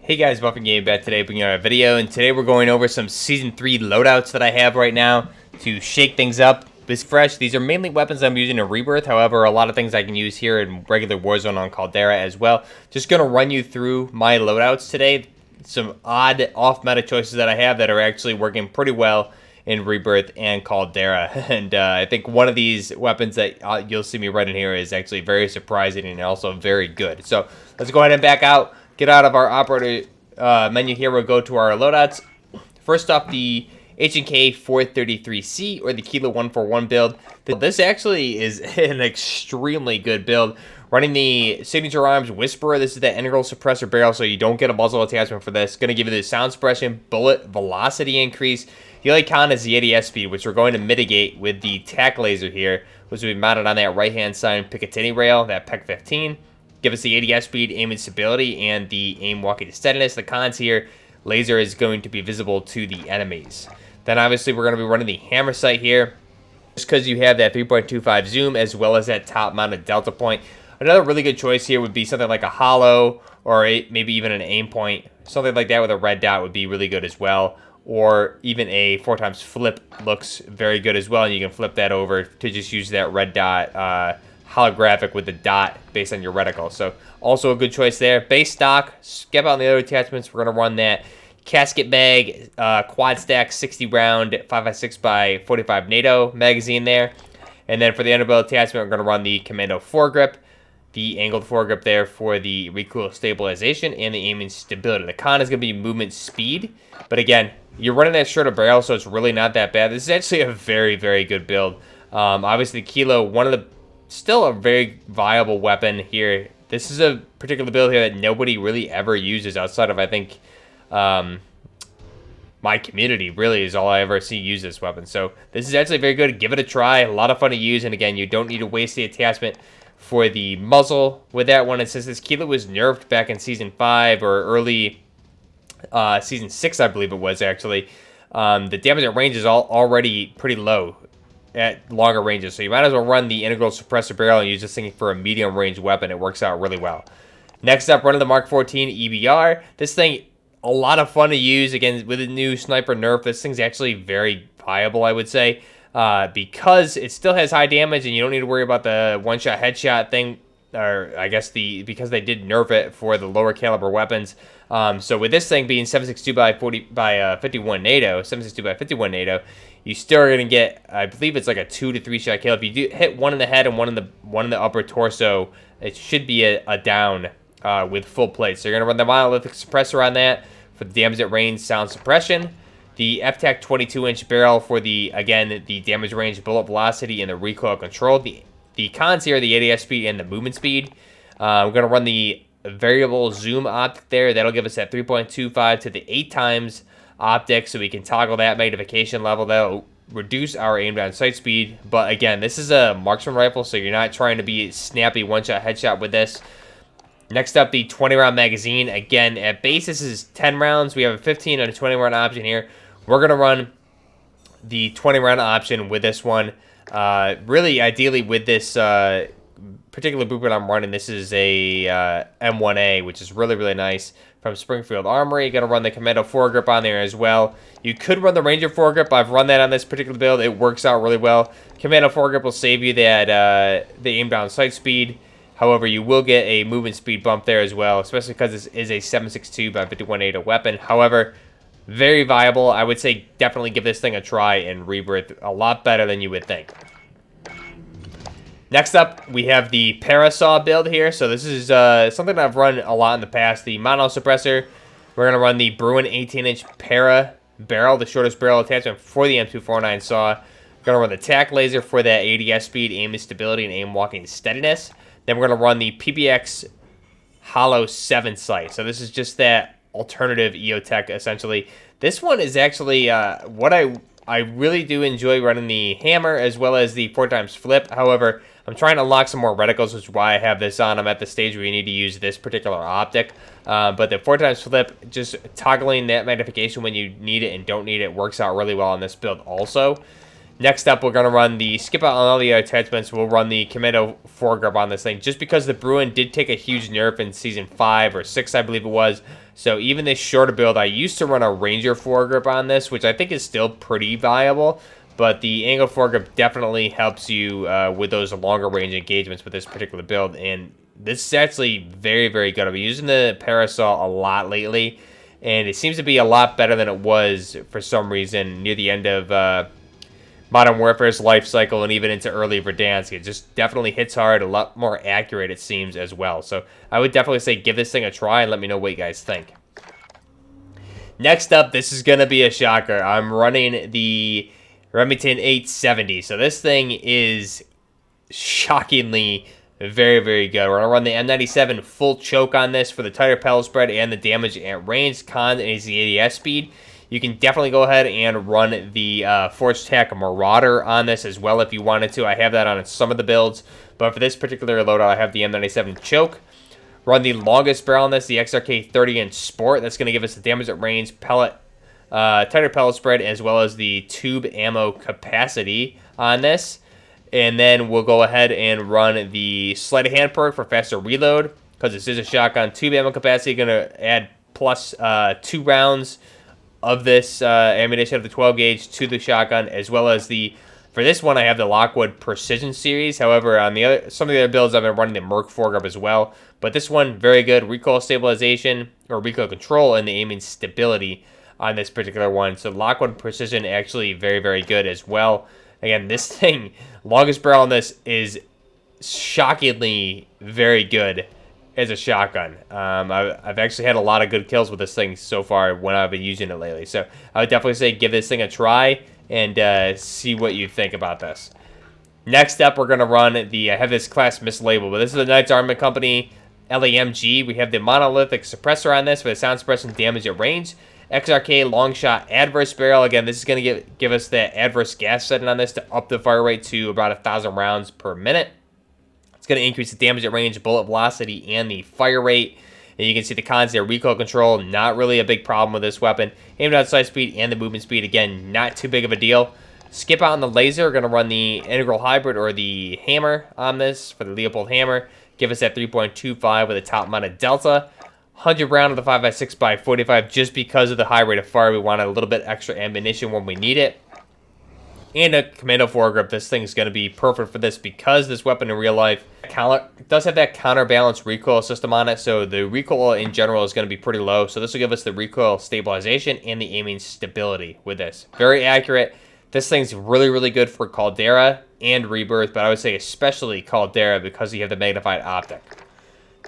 Hey guys, Buffing Game back today bringing out a video, and today we're going over some Season 3 loadouts that I have right now to shake things up. It's fresh. These are mainly weapons I'm using in Rebirth, however, a lot of things I can use here in regular Warzone on Caldera as well. Just going to run you through my loadouts today. Some odd off-meta choices that I have that are actually working pretty well in Rebirth and Caldera. And I think one of these weapons that you'll see me running here is actually very surprising and also very good. So let's go ahead and back out. Get out of our operator menu here. We'll go to our loadouts. First off, the AK433C or the Kilo 141 build. This actually is an extremely good build. Running the Signature Arms Whisperer. This is the integral suppressor barrel, so you don't get a muzzle attachment for this. Going to give you the sound suppression, bullet velocity increase. The only con is the ADS speed, which we're going to mitigate with the tack laser here, which will be mounted on that right-hand side Picatinny rail, that PEC 15. Give us the ADS speed, aim and stability, and the aim walking steadiness. The cons here, laser is going to be visible to the enemies. Then obviously we're going to be running the hammer sight here, just because you have that 3.25 zoom as well as that top mounted delta point. Another really good choice here would be something like a hollow or maybe even an aim point. Something like that with a red dot would be really good as well. Or even a 4x flip looks very good as well, and you can flip that over to just use that red dot holographic with the dot based on your reticle. So also a good choice there. Base stock, skip out the other attachments. We're going to run that casket mag, quad stack 60 round 5.56x45 NATO magazine there. And then for the underbarrel attachment, we're going to run the Commando foregrip, the angled foregrip there for the recoil stabilization and the aiming stability. The con is going to be movement speed, but again, you're running that shorter barrel, so it's really not that bad. This is actually a very, very good build. Obviously, the Kilo, still a very viable weapon here. This is a particular build here that nobody really ever uses outside of, I think, my community really is all I ever see use this weapon. So this is actually very good. Give it a try. A lot of fun to use, and again, you don't need to waste the attachment for the muzzle with that one. And since this Kilo was nerfed back in Season 5 or early Season 6, I believe it was actually, the damage at range is already pretty low at longer ranges, so you might as well run the integral suppressor barrel and use this thing for a medium range weapon. It works out really well. Next up, running the Mark 14 EBR. This thing, a lot of fun to use. Again, with the new sniper nerf, this thing's actually very viable, I would say, because it still has high damage and you don't need to worry about the one-shot headshot thing, or I guess because they did nerf it for the lower caliber weapons. So with this thing being 7.62 by 51 NATO, 7.62 by 51 NATO, you still are going to get, I believe it's like a 2 to 3 shot kill. If you do hit one in the head and one in the upper torso, it should be a down with full plate. So you're going to run the monolithic suppressor on that for the damage at range sound suppression. The FTAC 22-inch barrel for the damage range, bullet velocity, and the recoil control. The cons here are the ADS speed and the movement speed. We're going to run the variable zoom optic there. That'll give us that 3.25 to the 8 times optic, so we can toggle that magnification level. That'll reduce our aim down sight speed. But again, this is a marksman rifle, so you're not trying to be snappy one-shot headshot with this. Next up, the 20-round magazine. Again, at base, this is 10 rounds. We have a 15 and a 20-round option here. We're going to run the 20-round option with this one. Really, ideally, with this particular blueprint I'm running, this is a M1A, which is really, really nice from Springfield Armory. Going to run the Commando foregrip on there as well. You could run the Ranger foregrip. I've run that on this particular build. It works out really well. Commando foregrip will save you that the aim down sight speed. However, you will get a movement speed bump there as well, especially because this is a 7.62 by 51 NATO weapon. However, very viable. I would say definitely give this thing a try in Rebirth. A lot better than you would think. Next up, we have the Parasol build here. So this is something I've run a lot in the past. The mono suppressor. We're going to run the Bruin 18-inch Para barrel, the shortest barrel attachment for the M249 saw. We're going to run the tack laser for that ADS speed, aim and stability, and aim walking steadiness. Then we're going to run the PBX Hollow 7 sight. So this is just that alternative EOTech, essentially. This one is actually what I really do enjoy running the hammer as well as the 4x flip. However, I'm trying to unlock some more reticles, which is why I have this on. I'm at the stage where you need to use this particular optic. But the 4x flip, just toggling that magnification when you need it and don't need it, works out really well on this build also. Next up, we're going to run the skip out on all the attachments. We'll run the Commando foregrip on this thing. Just because the Bruin did take a huge nerf in Season 5 or 6, I believe it was, So even this shorter build, I used to run a Ranger foregrip on this, which I think is still pretty viable. But the angle foregrip definitely helps you with those longer range engagements with this particular build. And this is actually very, very good. I've been using the Parasol a lot lately, and it seems to be a lot better than it was for some reason near the end of Modern Warfare's life cycle and even into early Verdansk. It just definitely hits hard, a lot more accurate it seems as well. So I would definitely say give this thing a try and let me know what you guys think. Next up, this is going to be a shocker. I'm running the Remington 870. So this thing is shockingly very, very good. We're going to run the M97 full choke on this for the tighter pellet spread and the damage at range. Con is the ADS speed. You can definitely go ahead and run the Force Tac Marauder on this as well if you wanted to. I have that on some of the builds, but for this particular loadout, I have the M97 choke. Run the longest barrel on this, the XRK 30-inch Sport. That's going to give us the damage at range, tighter pellet spread, as well as the tube ammo capacity on this. And then we'll go ahead and run the sleight of hand perk for faster reload, because this is a shotgun. Tube ammo capacity, going to add plus 2 rounds of this ammunition of the 12 gauge to the shotgun, as well as for this one I have the Lockwood Precision series. However, on some of the other builds I've been running the Merc foregrip as well. But this one, very good recoil stabilization or recoil control and the aiming stability on this particular one. So Lockwood Precision actually very, very good as well. Again, this thing, longest barrel on this is shockingly very good as a shotgun. I've actually had a lot of good kills with this thing so far when I've been using it lately. So I would definitely say give this thing a try and see what you think about this. Next up, we're going to run I have this class mislabeled, but this is the Knights Armament Company LAMG. We have the monolithic suppressor on this for the sound suppression damage at range. XRK long shot adverse barrel. Again, this is going to give us that adverse gas setting on this to up the fire rate to about 1,000 rounds per minute. It's going to increase the damage at range, bullet velocity, and the fire rate. And you can see the cons there. Recoil control, not really a big problem with this weapon. Aim down sight speed and the movement speed, again, not too big of a deal. Skip out on the laser. We're going to run the integral hybrid or the hammer on this for the Leopold hammer. Give us that 3.25 with a top mounted delta. 100 round of the 5.56x45 just because of the high rate of fire. We wanted a little bit extra ammunition when we need it. And a commando foregrip. This thing is going to be perfect for this because this weapon in real life does have that counterbalance recoil system on it. So the recoil in general is going to be pretty low. So this will give us the recoil stabilization and the aiming stability with this. Very accurate. This thing's really, really good for Caldera and Rebirth, but I would say especially Caldera because you have the magnified optic.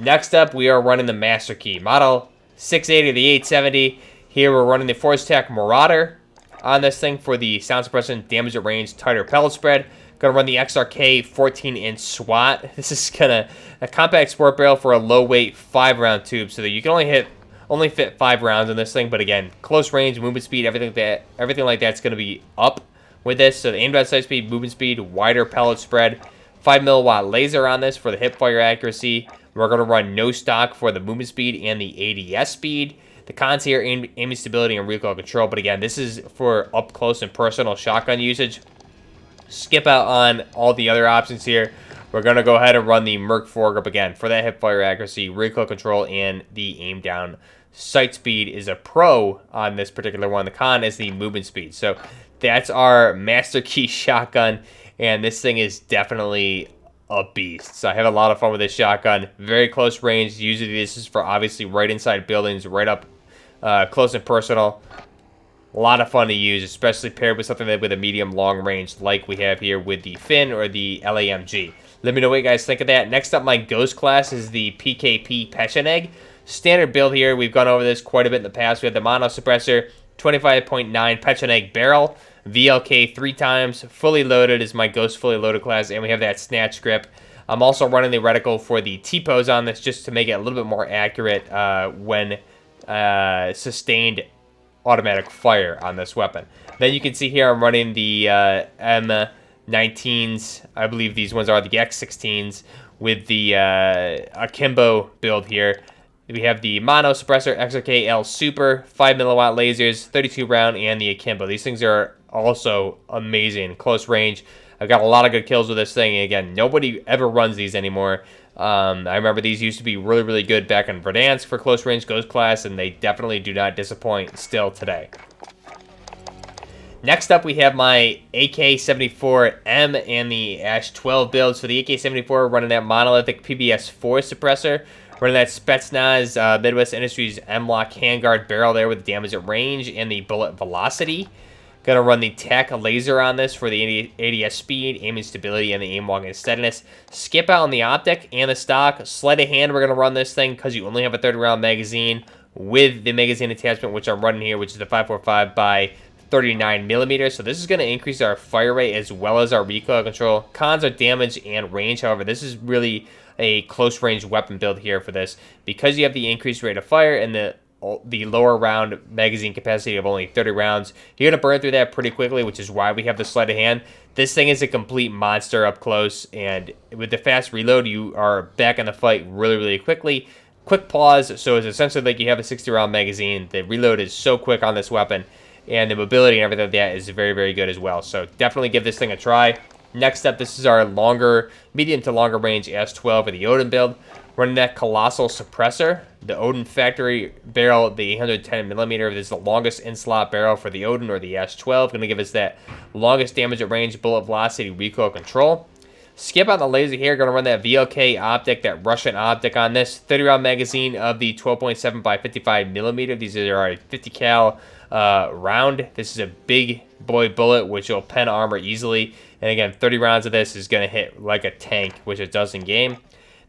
Next up, we are running the Master Key. Model 680 of the 870. Here we're running the Force Tac Marauder on this thing for the sound suppression, damage at range, tighter pellet spread. Gonna run the XRK 14-inch SWAT. This is a compact sport barrel for a low weight 5-round tube, so that you can only fit 5 rounds in this thing. But again, close range, movement speed, everything like that's gonna be up with this. So the aim down sight speed, movement speed, wider pellet spread, 5 milliwatt laser on this for the hip fire accuracy. We're gonna run no stock for the movement speed and the ADS speed. The cons here, aiming stability and recoil control. But again, this is for up close and personal shotgun usage. Skip out on all the other options here. We're going to go ahead and run the Merc foregrip again for that hip fire accuracy, recoil control, and the aim down sight speed is a pro on this particular one. The con is the movement speed. So that's our Master Key shotgun, and this thing is definitely a beast. So I have a lot of fun with this shotgun. Very close range. Usually this is for obviously right inside buildings, right up close and personal. A lot of fun to use, especially paired with something with a medium long range like we have here with the Finn or the LAMG. Let me know what you guys think of that. Next up, my Ghost class is the PKP Pecheneг. Standard build here. We've gone over this quite a bit in the past. We have the mono suppressor, 25.9 Pecheneg barrel, VLK 3 times, fully loaded is my Ghost fully loaded class, and we have that snatch grip. I'm also running the reticle for the T-pose on this just to make it a little bit more accurate when sustained automatic fire on this weapon. Then you can see here I'm running the M19s. I believe these ones are the X16s with the akimbo build here. We have the mono suppressor XRK-L Super, 5 milliwatt lasers, 32 round, and the akimbo. These things are also amazing. Close range. I've got a lot of good kills with this thing. And again, nobody ever runs these anymore. I remember these used to be really, really good back in Verdansk for close range ghost class, and they definitely do not disappoint still today. Next up, we have my AK74M and the Ash12 builds. For the AK74, running that monolithic PBS4 suppressor, running that Spetsnaz Midwest Industries M-Lock handguard barrel there with damage at range and the bullet velocity. Gonna run the TAC laser on this for the ADS speed, aiming stability, and the aim walking steadiness. Skip out on the optic and the stock. Sleight of hand, we're gonna run this thing because you only have a 30-round magazine with the magazine attachment, which I'm running here, which is the 545 by 39 millimeters. So this is going to increase our fire rate as well as our recoil control. Cons are damage and range. However, this is really a close range weapon build here for this, because you have the increased rate of fire and the lower round magazine capacity of only 30 rounds. You're going to burn through that pretty quickly, which is why we have the sleight of hand. This thing is a complete monster up close, and with the fast reload, you are back in the fight really, really quickly. Quick pause, so it's essentially like you have a 60-round magazine. The reload is so quick on this weapon, and the mobility and everything like that is very, very good as well. So definitely give this thing a try. Next up, this is our medium to longer range AS12 for the Odin build. Running that Colossal suppressor, the Odin factory barrel, the 810mm. This is the longest in-slot barrel for the Odin or the AS12. Going to give us that longest damage at range, bullet velocity, recoil control. Skip on the laser here. Going to run that VLK optic, that Russian optic on this. 30-round magazine of the 12.7 by 55mm. These are our 50 cal round. This is a big boy bullet, which will pen armor easily. And again, 30 rounds of this is going to hit like a tank, which it does in game.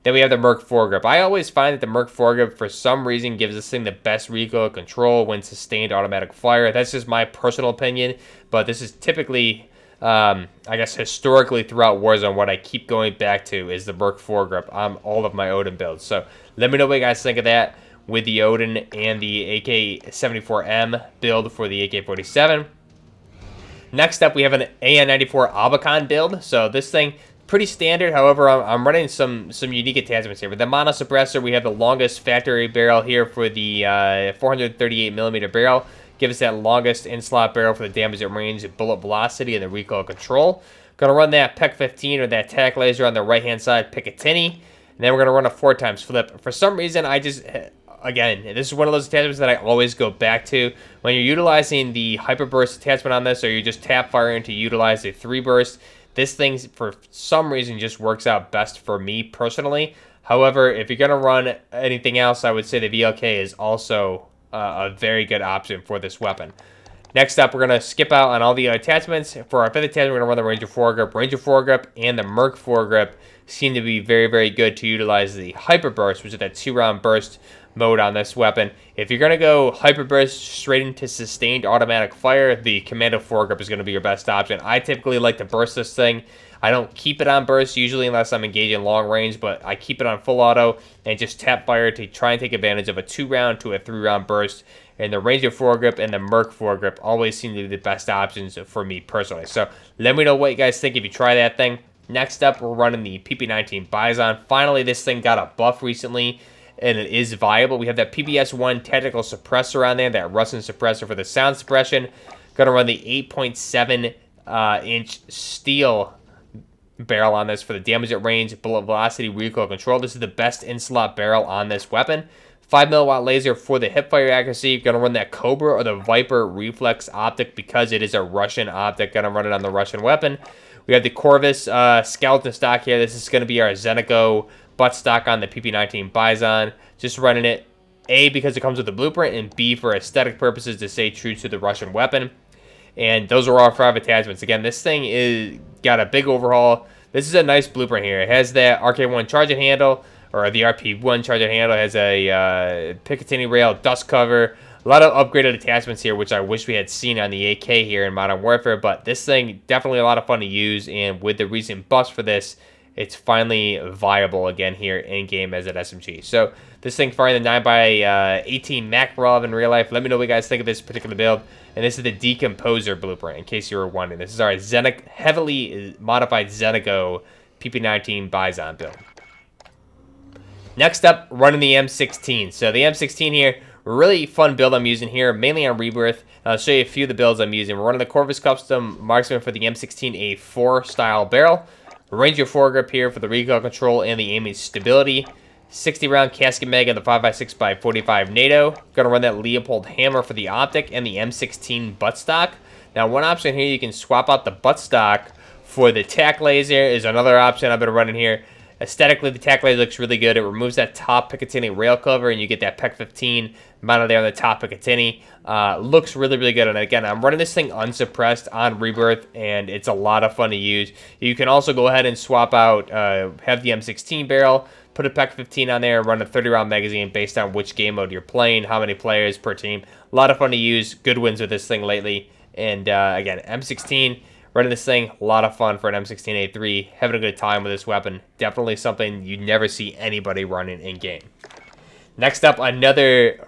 Then we have the Merc foregrip. I always find that the Merc foregrip, for some reason, gives this thing the best recoil control when sustained automatic fire. That's just my personal opinion, but this is typically, I guess, historically throughout Warzone, what I keep going back to is the Merc foregrip on all of my Odin builds. So let me know what you guys think of that with the Odin and the AK74M build for the AK-47. Next up, we have an AN94 Albacon build. So this thing, pretty standard. However, I'm running some unique attachments here. With the mono suppressor, we have the longest factory barrel here for the 438mm barrel. Give us that longest in-slot barrel for the damage at range, bullet velocity, and the recoil control. Gonna run that PEC 15 or that TAC laser on the right-hand side, Picatinny. And then we're gonna run a 4x flip. For some reason, again, this is one of those attachments that I always go back to. When you're utilizing the hyperburst attachment on this, or you're just tap firing to utilize a 3-burst, this thing, for some reason, just works out best for me personally. However, if you're going to run anything else, I would say the VLK is also a very good option for this weapon. Next up, we're going to skip out on all the attachments. For our 5th attachment, we're going to run the Ranger foregrip. Ranger foregrip and the Merc foregrip seem to be very, very good to utilize the hyperburst, which is that 2-round burst mode on this weapon. If you're going to go hyperburst straight into sustained automatic fire, the Commando foregrip is going to be your best option. I typically like to burst this thing. I don't keep it on burst usually unless I'm engaging long range, but I keep it on full auto and just tap fire to try and take advantage of a 2-round to a 3-round burst. And the Ranger foregrip and the Merc foregrip always seem to be the best options for me personally. So let me know what you guys think if you try that thing. Next up, we're running the PP19 Bison. Finally, this thing got a buff recently, and it is viable. We have that PBS1 tactical suppressor on there, that Russian suppressor for the sound suppression. Gonna run the 8.7 inch steel barrel on this for the damage at range, bullet velocity, recoil control. This is the best in-slot barrel on this weapon. 5mm laser for the hipfire accuracy. Gonna run that Cobra or the Viper reflex optic because it is a Russian optic. Gonna run it on the Russian weapon. We have the Corvus skeleton stock here. This is gonna be our Zenico butt stock on the PP19 Bison. Just running it, A, because it comes with the blueprint, and B, for aesthetic purposes to stay true to the Russian weapon. And those are all 5 attachments. Again, this thing is got a big overhaul. This is a nice blueprint here. It has that RK1 charging handle, or the RP1 charging handle. It has a Picatinny rail, dust cover. A lot of upgraded attachments here, which I wish we had seen on the AK here in Modern Warfare. But this thing, definitely a lot of fun to use. And with the recent buffs for this, it's finally viable again here in-game as an SMG. So this thing firing the 9x18 Makarov in real life. Let me know what you guys think of this particular build. And this is the Decomposer blueprint, in case you were wondering. This is our heavily modified Zenico PP19 Bison build. Next up, running the M16. So the M16 here, Really fun build I'm using here, mainly on Rebirth. I'll show you a few of the builds I'm using. We're running the Corvus Custom Marksman for the M16A4 style barrel. Ranger foregrip here for the recoil control and the aiming stability. 60-round casket mag and the 5.56x45 NATO. Gonna run that Leopold hammer for the optic and the M16 buttstock. Now, one option here, you can swap out the buttstock for the tack laser is another option I've been running here. Aesthetically, the tack laser looks really good. It removes that top Picatinny rail cover, and you get that PEC 15 mounted there on the top Picatinny. Looks really, really good. And again, I'm running this thing unsuppressed on Rebirth, and it's a lot of fun to use. You can also go ahead and swap out, have the M16 barrel, put a PEC 15 on there, run a 30-round magazine based on which game mode you're playing, how many players per team. A lot of fun to use. Good wins with this thing lately. And again, M16... running this thing, a lot of fun for an M16A3. Having a good time with this weapon. Definitely something you never see anybody running in-game. Next up, another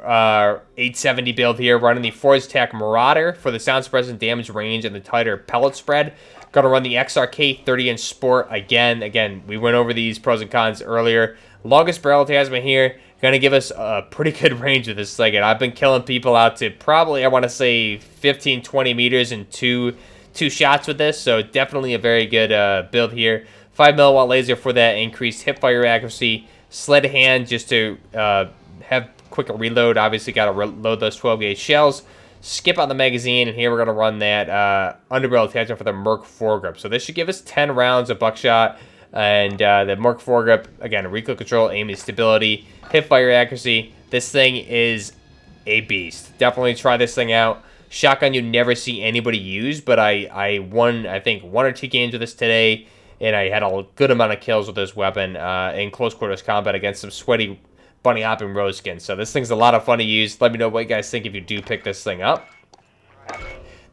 870 build here. Running the Forge Tac Marauder for the sound suppression, damage range, and the tighter pellet spread. Going to run the XRK 30-inch Sport again. Again, we went over these pros and cons earlier. Longest barrel attachment here. Going to give us a pretty good range with this thing. And I've been killing people out to probably, I want to say, 15, 20 meters in two shots with this, so definitely a very good build here. 5mm laser for that increased hip fire accuracy. Sled hand just to have quicker reload. Obviously, got to reload those 12-gauge shells. Skip out the magazine, and here we're going to run that underbarrel attachment for the Merc foregrip. So this should give us 10 rounds of buckshot, and the Merc foregrip, again, recoil control, aiming stability, hip fire accuracy. This thing is a beast. Definitely try this thing out. Shotgun you never see anybody use, but I won, I think, 1 or 2 games with this today, and I had a good amount of kills with this weapon in close quarters combat against some sweaty bunny hopping rosekin. So this thing's a lot of fun to use. Let me know what you guys think if you do pick this thing up.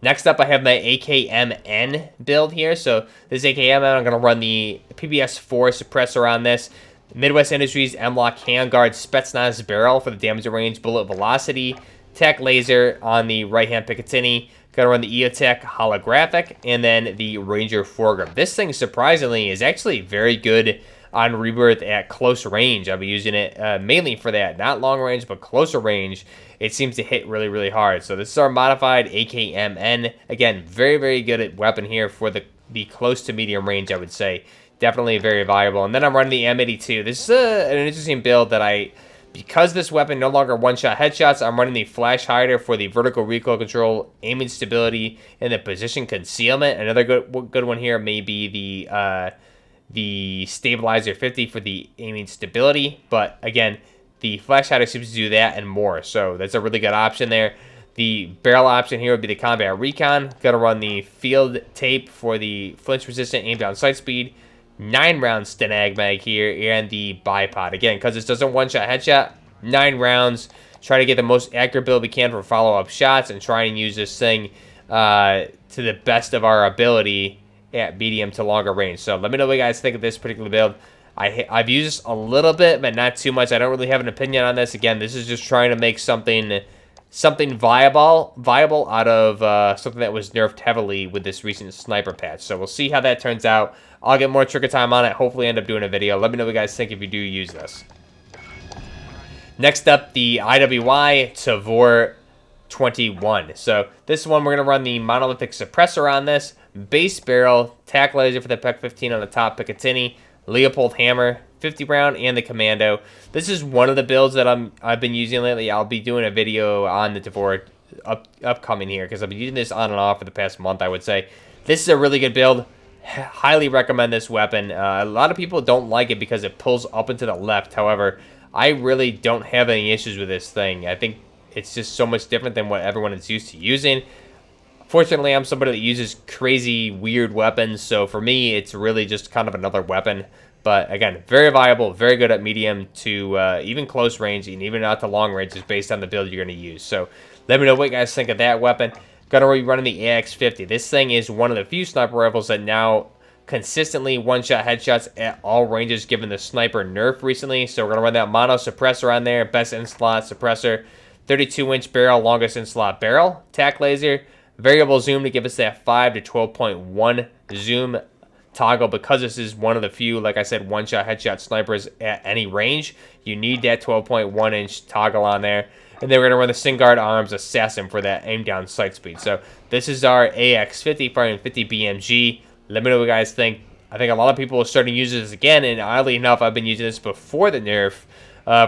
Next up, I have my AKMN build here. So this AKMN, I'm going to run the PBS4 suppressor on this. Midwest Industries M-Lock Handguard Spetsnaz barrel for the damage range, bullet velocity. Tech laser on the right-hand Picatinny. Gonna run the EOTech holographic, and then the Ranger foregrip. This thing, surprisingly, is actually very good on Rebirth at close range. I'll be using it mainly for that. Not long range, but closer range. It seems to hit really, really hard. So this is our modified AKMN. Again, very, very good weapon here for the close to medium range, I would say. Definitely very valuable. And then I'm running the M82. This is an interesting build that because this weapon no longer one-shot headshots, I'm running the Flash Hider for the vertical recoil control, aiming stability, and the position concealment. Another good one here may be the Stabilizer 50 for the aiming stability. But again, the Flash Hider seems to do that and more. So that's a really good option there. The barrel option here would be the Combat Recon. Gonna run the Field Tape for the flinch-resistant aim down sight speed. 9-round Stenag mag here, and the bipod. Again, because this doesn't one-shot headshot, 9 rounds. Try to get the most accurate build we can for follow-up shots and try and use this thing to the best of our ability at medium to longer range. So let me know what you guys think of this particular build. I've used this a little bit, but not too much. I don't really have an opinion on this. Again, this is just trying to make something viable out of something that was nerfed heavily with this recent sniper patch. So we'll see how that turns out. I'll get more trigger time on it. Hopefully end up doing a video. Let me know what you guys think if you do use this. Next up, the IWY Tavor 21. So this one, we're going to run the monolithic suppressor on this. Base barrel, tack laser for the PEC 15 on the top Picatinny. Leopold hammer, 50 round, and the commando. This is one of the builds that I've been using lately. I'll be doing a video on the Tavor upcoming here because I've been using this on and off for the past month, I would say. This is a really good build. Highly recommend this weapon. A lot of people don't like it because it pulls up and to the left. However, I really don't have any issues with this thing. I think it's just so much different than what everyone is used to using. Fortunately, I'm somebody that uses crazy, weird weapons, so for me, it's really just kind of another weapon. But again, very viable, very good at medium to even close range, and even out to long range, is based on the build you're going to use. So let me know what you guys think of that weapon. Gonna be running the AX50. This thing is one of the few sniper rifles that now consistently one-shot headshots at all ranges, given the sniper nerf recently. So we're gonna run that mono suppressor on there, best in-slot suppressor, 32-inch barrel, longest in-slot barrel, tack laser, variable zoom to give us that 5 to 12.1 zoom toggle. Because this is one of the few, like I said, one-shot headshot snipers at any range, you need that 12.1-inch toggle on there. And then we're going to run the Vanguard Arms Assassin for that aim down sight speed. So this is our AX50 BMG. Let me know what you guys think. I think a lot of people are starting to use this again, and oddly enough, I've been using this before the nerf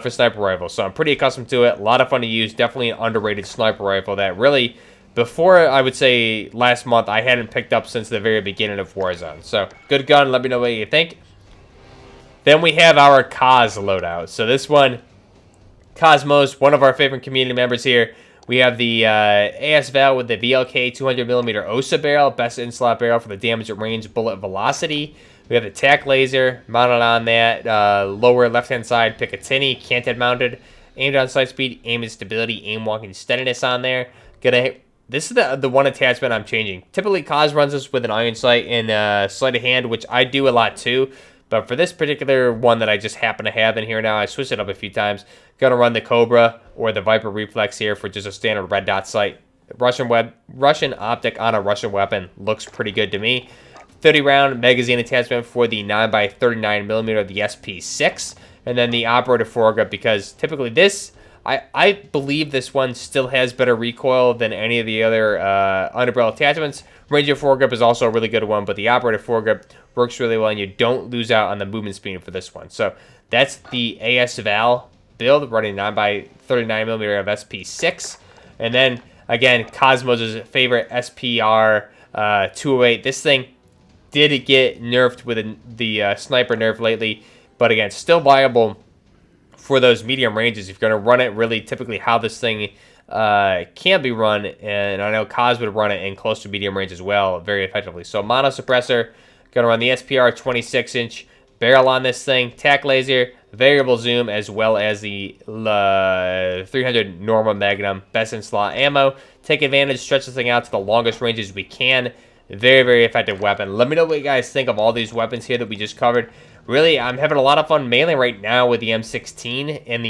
for sniper rifles, so I'm pretty accustomed to it. A lot of fun to use. Definitely an underrated sniper rifle that really, before I would say last month, I hadn't picked up since the very beginning of Warzone. So good gun. Let me know what you think. Then we have our Cos loadout. So this one, Cosmos, one of our favorite community members here. We have the ASVAL with the VLK 200mm OSA barrel, best in-slot barrel for the damage at range, bullet velocity. We have the TAC laser mounted on that, lower left-hand side Picatinny, canted mounted, aim down sight speed, aim and stability, aim walking steadiness on there. This is the one attachment I'm changing. Typically, Cos runs this with an iron sight and sleight of hand, which I do a lot too. But for this particular one that I just happen to have in here now, I switched it up a few times. Gonna run the Cobra or the Viper Reflex here for just a standard red dot sight. Russian optic on a Russian weapon looks pretty good to me. 30-round magazine attachment for the 9x39mm, the SP6. And then the operative foregrip, because typically this, I believe this one still has better recoil than any of the other underbarrel attachments. Ranger foregrip is also a really good one, but the operative foregrip works really well, and you don't lose out on the movement speed for this one. So that's the ASVAL build, running 9x39mm of SP6. And then, again, Cosmos' favorite SPR 208. This thing did get nerfed with the sniper nerf lately, but again, still viable for those medium ranges. If you're going to run it, really typically how this thing can be run, and I know Cos would run it in close to medium range as well very effectively. So mono suppressor, going to run the SPR 26-inch barrel on this thing, TAC laser, variable zoom, as well as the 300 normal Magnum, best in slot ammo. Take advantage, stretch this thing out to the longest ranges we can. Very, very effective weapon. Let me know what you guys think of all these weapons here that we just covered. Really, I'm having a lot of fun mainly right now with the M16 and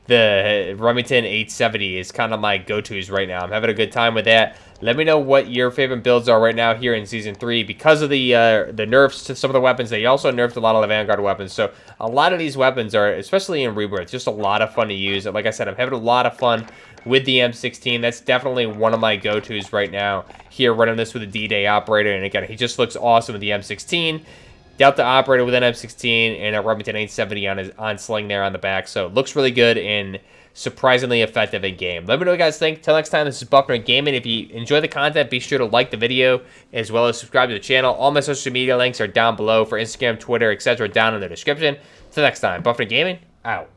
the Remington 870 is kind of my go-tos right now. I'm having a good time with that. Let me know what your favorite builds are right now here in Season 3. Because of the nerfs to some of the weapons, they also nerfed a lot of the Vanguard weapons. So a lot of these weapons are, especially in Rebirth, just a lot of fun to use. And like I said, I'm having a lot of fun with the M16. That's definitely one of my go-tos right now here, running this with a D-Day operator. And again, he just looks awesome with the M16. Delta operator with an M16 and a Remington 870 on sling there on the back. So it looks really good and surprisingly effective in game. Let me know what you guys think. Till next time, this is Buffner Gaming. If you enjoy the content, be sure to like the video as well as subscribe to the channel. All my social media links are down below for Instagram, Twitter, etc. down in the description. Till next time, Buffner Gaming, out.